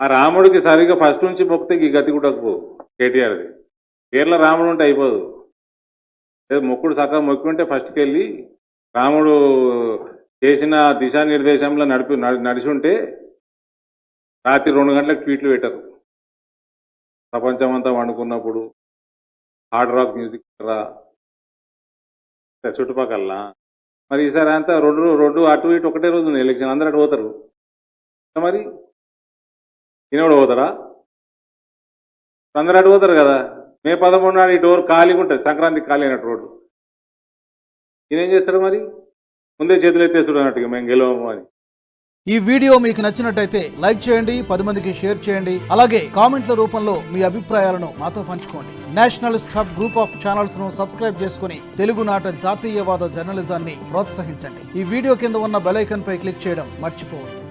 ఆ రాముడికి సరిగ్గా ఫస్ట్ నుంచి మొక్కితే ఈ గతి కూడా కేటీఆర్ది పేర్ల రాముడు ఉంటే అయిపోదు. మొక్కుడు చక్కగా మొక్కి ఉంటే ఫస్ట్కి వెళ్ళి రాముడు చేసిన దిశానిర్దేశంలో నడిచి ఉంటే రాత్రి 2 గంటలకు ట్వీట్లు పెట్టరు. ప్రపంచమంతా వండుకున్నప్పుడు హార్డ్ రాక్ మ్యూజిక్ రా చుట్టుపక్కల. మరి ఈసారి అంతా రెండు అటు ఇటు ఒకటే రోజు ఉంది ఎలక్షన్, అందరూ అటు పోతారు. మరి ఈయన కూడా పోతారా? అందరూ అటు పోతారు కదా. మే 11 నాడు ఈ డోర్ ఖాళీగా ఉంటుంది, సంక్రాంతికి ఖాళీ అయినట్టు రోడ్డు. ఈయన ఏం చేస్తాడు మరి? ముందే చేతులు ఎత్తేస్తాడు అన్నట్టుగా మేము గెలవము అని. ఈ వీడియో మీకు నచ్చినట్టయితే లైక్ చేయండి, 10 మందికి షేర్ చేయండి. అలాగే కామెంట్ల రూపంలో మీ అభిప్రాయాలను మాతో పంచుకోండి. Nationalist hub group of channels ను సబ్స్క్రైబ్ చేసుకుని తెలుగునాట జాతీయవాద జర్నలిజాన్ని ప్రోత్సహించండి. ఈ వీడియో కింద ఉన్న బెల్ ఐకాన్ పై క్లిక్ చేయడం మర్చిపోవద్దు.